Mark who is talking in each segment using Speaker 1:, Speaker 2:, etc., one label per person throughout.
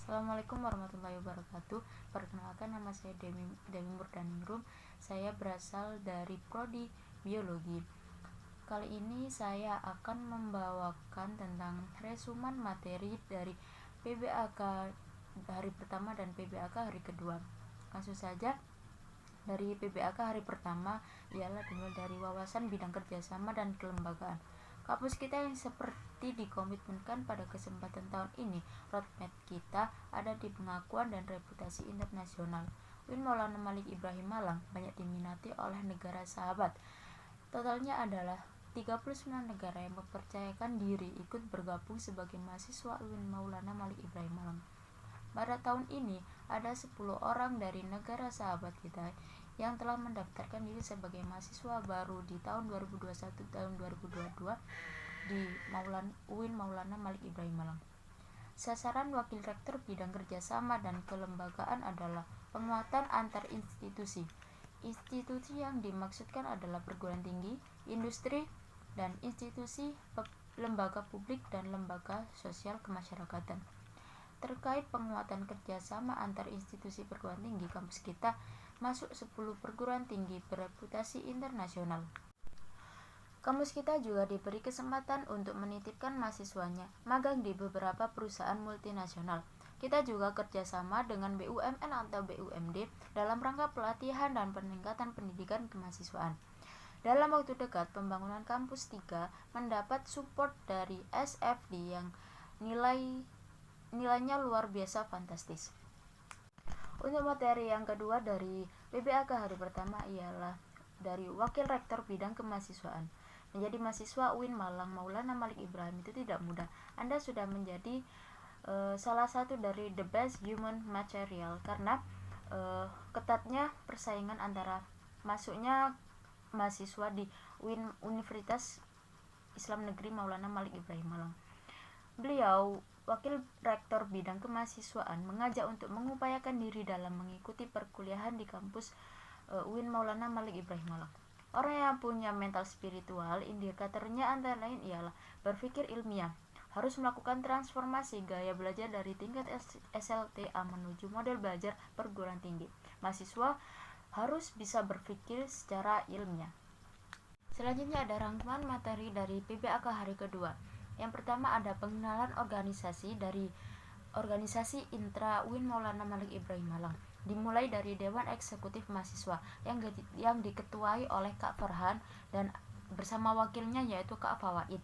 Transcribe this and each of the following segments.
Speaker 1: Assalamualaikum warahmatullahi wabarakatuh. Perkenalkan, nama saya Demi Murdaningrum. Saya berasal dari Prodi Biologi. Kali ini saya akan membawakan tentang resumen materi dari PBAK hari pertama dan PBAK hari kedua. Langsung saja, dari PBAK hari pertama ialah dimulai dari wawasan bidang kerjasama dan kelembagaan. Kampus kita yang seperti dikomitmenkan pada kesempatan tahun ini, roadmap kita ada di pengakuan dan reputasi internasional. UIN Maulana Malik Ibrahim Malang banyak diminati oleh negara sahabat. Totalnya adalah 39 negara yang mempercayakan diri ikut bergabung sebagai mahasiswa UIN Maulana Malik Ibrahim Malang. Pada tahun ini ada 10 orang dari negara sahabat kita yang telah mendaftarkan diri sebagai mahasiswa baru di tahun 2021 tahun 2022 di UIN Maulana Malik Ibrahim Malang. Sasaran wakil rektor bidang kerjasama dan kelembagaan adalah penguatan antar institusi. Institusi yang dimaksudkan adalah perguruan tinggi, industri, dan institusi lembaga publik dan lembaga sosial kemasyarakatan. Terkait penguatan kerjasama antar institusi perguruan tinggi, kampus kita masuk 10 perguruan tinggi bereputasi internasional. Kampus kita juga diberi kesempatan untuk menitipkan mahasiswanya magang di beberapa perusahaan multinasional. Kita juga kerjasama dengan BUMN atau BUMD dalam rangka pelatihan dan peningkatan pendidikan kemahasiswaan. Dalam waktu dekat, pembangunan kampus 3 mendapat support dari SFD yang nilainya luar biasa fantastis. Untuk materi yang kedua dari PBAK hari pertama ialah dari Wakil Rektor Bidang Kemahasiswaan. Menjadi mahasiswa UIN Malang Maulana Malik Ibrahim itu tidak mudah. Anda sudah menjadi salah satu dari the best human material karena ketatnya persaingan antara masuknya mahasiswa di UIN Universitas Islam Negeri Maulana Malik Ibrahim Malang. Beliau, Wakil Rektor Bidang Kemahasiswaan, mengajak untuk mengupayakan diri dalam mengikuti perkuliahan di kampus UIN Maulana Malik Ibrahim Malang. Orang yang punya mental spiritual, indikatornya antara lain ialah berpikir ilmiah, harus melakukan transformasi gaya belajar dari tingkat SLTA menuju model belajar perguruan tinggi. Mahasiswa harus bisa berpikir secara ilmiah. Selanjutnya ada rangkuman materi dari PBAK hari kedua. Yang pertama ada pengenalan organisasi dari organisasi Intra UIN Maulana Malik Ibrahim Malang. Dimulai dari Dewan Eksekutif Mahasiswa yang diketuai oleh Kak Farhan dan bersama wakilnya yaitu Kak Fawaid.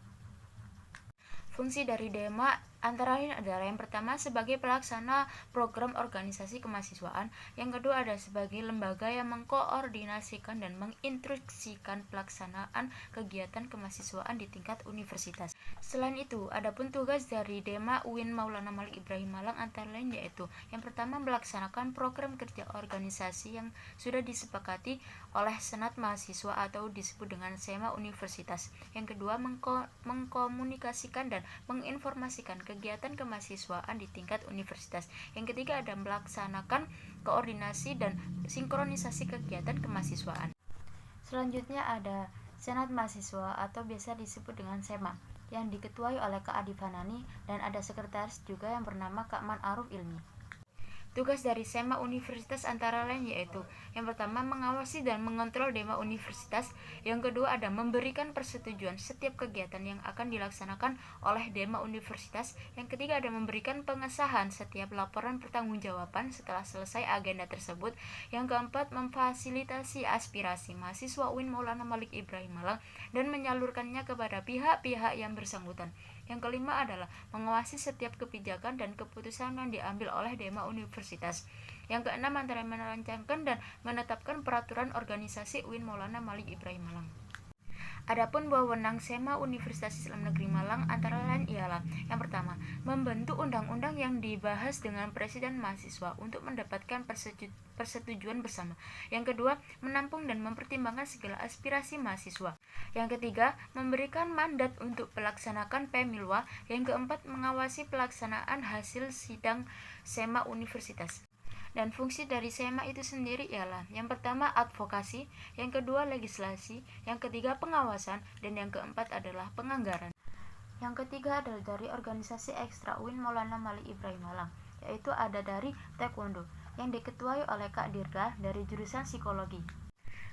Speaker 1: Fungsi dari DEMA antara lain adalah yang pertama sebagai pelaksana program organisasi kemahasiswaan, yang kedua ada sebagai lembaga yang mengkoordinasikan dan menginstruksikan pelaksanaan kegiatan kemahasiswaan di tingkat universitas. Selain itu, adapun tugas dari DEMA UIN Maulana Malik Ibrahim Malang antara lain yaitu yang pertama melaksanakan program kerja organisasi yang sudah disepakati oleh Senat Mahasiswa atau disebut dengan SEMA Universitas. Yang kedua mengkomunikasikan dan menginformasikan kegiatan kemahasiswaan di tingkat universitas. Yang ketiga ada melaksanakan koordinasi dan sinkronisasi kegiatan kemahasiswaan. Selanjutnya ada Senat Mahasiswa atau biasa disebut dengan SEMA yang diketuai oleh Kak Adi Fanani dan ada sekretaris juga yang bernama Kak Man Aruf Ilmi. Tugas dari SEMA Universitas antara lain yaitu yang pertama mengawasi dan mengontrol DEMA Universitas, yang kedua ada memberikan persetujuan setiap kegiatan yang akan dilaksanakan oleh DEMA Universitas, yang ketiga ada memberikan pengesahan setiap laporan pertanggungjawaban setelah selesai agenda tersebut, yang keempat memfasilitasi aspirasi mahasiswa UIN Maulana Malik Ibrahim Malang dan menyalurkannya kepada pihak-pihak yang bersangkutan. Yang kelima adalah mengawasi setiap kebijakan dan keputusan yang diambil oleh DEMA Universitas. Yang keenam antara merancangkan dan menetapkan peraturan organisasi UIN Maulana Malik Ibrahim Malang. Adapun wewenang SEMA Universitas Islam Negeri Malang antara lain ialah yang pertama, membentuk undang-undang yang dibahas dengan presiden mahasiswa untuk mendapatkan persetujuan bersama. Yang kedua, menampung dan mempertimbangkan segala aspirasi mahasiswa. Yang ketiga, memberikan mandat untuk melaksanakan PEMILWA. Yang keempat, mengawasi pelaksanaan hasil sidang SEMA Universitas. Dan fungsi dari SEMA itu sendiri ialah yang pertama advokasi, yang kedua legislasi, yang ketiga pengawasan, dan yang keempat adalah penganggaran. Yang ketiga adalah dari organisasi ekstra UIN Maulana Malik Ibrahim Malang. yaitu ada dari Taekwondo, yang diketuai oleh Kak Dirga dari jurusan Psikologi.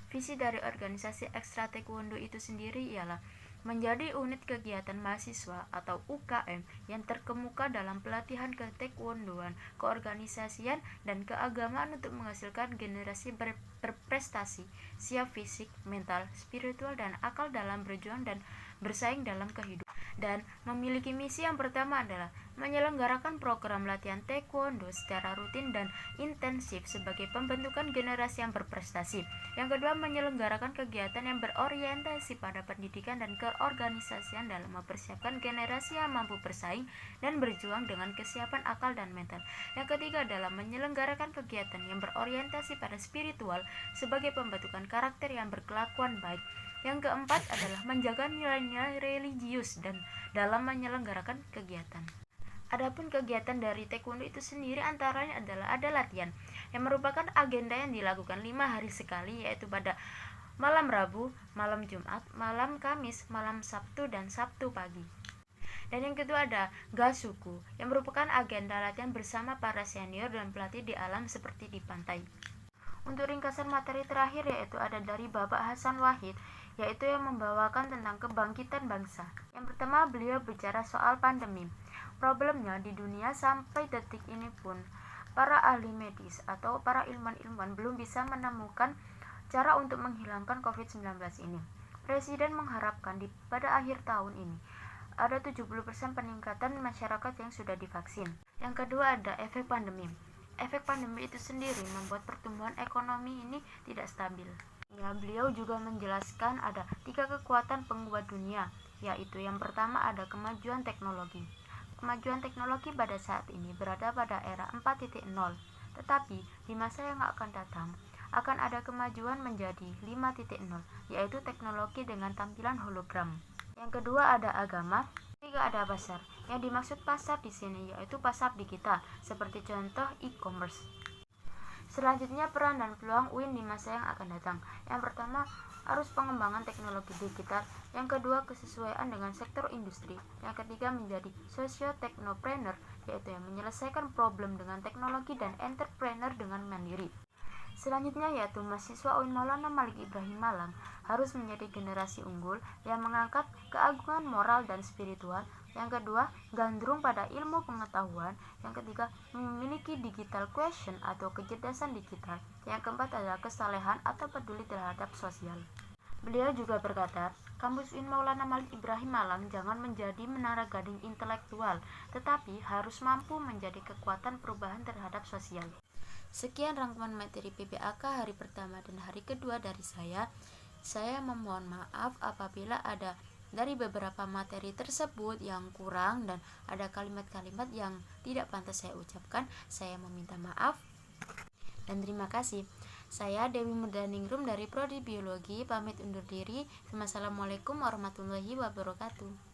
Speaker 1: Visi dari organisasi Ekstra Taekwondo itu sendiri ialah menjadi unit kegiatan mahasiswa atau UKM yang terkemuka dalam pelatihan ketaekwondoan, keorganisasian, dan keagamaan untuk menghasilkan generasi berprestasi, siap fisik, mental, spiritual, dan akal dalam berjuang dan bersaing dalam kehidupan. Dan memiliki misi yang pertama adalah menyelenggarakan program latihan taekwondo secara rutin dan intensif sebagai pembentukan generasi yang berprestasi. Yang kedua, menyelenggarakan kegiatan yang berorientasi pada pendidikan dan keorganisasian dalam mempersiapkan generasi yang mampu bersaing dan berjuang dengan kesiapan akal dan mental. Yang ketiga adalah menyelenggarakan kegiatan yang berorientasi pada spiritual sebagai pembentukan karakter yang berkelakuan baik. Yang keempat adalah menjaga nilai-nilai religius dan dalam menyelenggarakan kegiatan. Adapun kegiatan dari taekwondo itu sendiri antaranya adalah ada latihan yang merupakan agenda yang dilakukan 5 hari sekali, yaitu pada malam Rabu, malam Jumat, malam Kamis, malam Sabtu, dan Sabtu pagi. Dan yang kedua ada Gasuku, yang merupakan agenda latihan bersama para senior dan pelatih di alam seperti di pantai. Untuk ringkasan materi terakhir yaitu ada dari Bapak Hasan Wahid, yaitu yang membawakan tentang kebangkitan bangsa. Yang pertama, beliau bicara soal pandemi. Problemnya di dunia sampai detik ini pun para ahli medis atau para ilmuwan belum bisa menemukan cara untuk menghilangkan COVID-19 ini. Presiden mengharapkan pada akhir tahun ini ada 70% peningkatan masyarakat yang sudah divaksin. Yang kedua ada efek pandemi. Efek pandemi itu sendiri membuat pertumbuhan ekonomi ini tidak stabil. Ya, beliau juga menjelaskan ada 3 kekuatan penguat dunia, yaitu yang pertama ada kemajuan teknologi. Kemajuan teknologi pada saat ini berada pada era 4.0, tetapi di masa yang akan datang akan ada kemajuan menjadi 5.0, yaitu teknologi dengan tampilan hologram. Yang kedua ada agama. Ketiga ada pasar. Yang dimaksud pasar di sini yaitu pasar digital, seperti contoh e-commerce. Selanjutnya, peran dan peluang UIN di masa yang akan datang. Yang pertama, arus pengembangan teknologi digital. Yang kedua, kesesuaian dengan sektor industri. Yang ketiga, menjadi socio-technopreneur, yaitu yang menyelesaikan problem dengan teknologi dan entrepreneur dengan mandiri. Selanjutnya yaitu mahasiswa UIN Maulana Malik Ibrahim Malang harus menjadi generasi unggul yang mengangkat keagungan moral dan spiritual. Yang kedua, gandrung pada ilmu pengetahuan. Yang ketiga, memiliki digital quotient atau kecerdasan digital. Yang keempat adalah kesalehan atau peduli terhadap sosial. Beliau juga berkata, kampus UIN Maulana Malik Ibrahim Malang jangan menjadi menara gading intelektual, tetapi harus mampu menjadi kekuatan perubahan terhadap sosial. Sekian rangkuman materi PBAK hari pertama dan hari kedua dari saya. Saya memohon maaf apabila ada dari beberapa materi tersebut yang kurang dan ada kalimat-kalimat yang tidak pantas saya ucapkan. Saya meminta maaf dan terima kasih. Saya Dewi Murdaningrum dari Prodi Biologi pamit undur diri. Wassalamualaikum warahmatullahi wabarakatuh.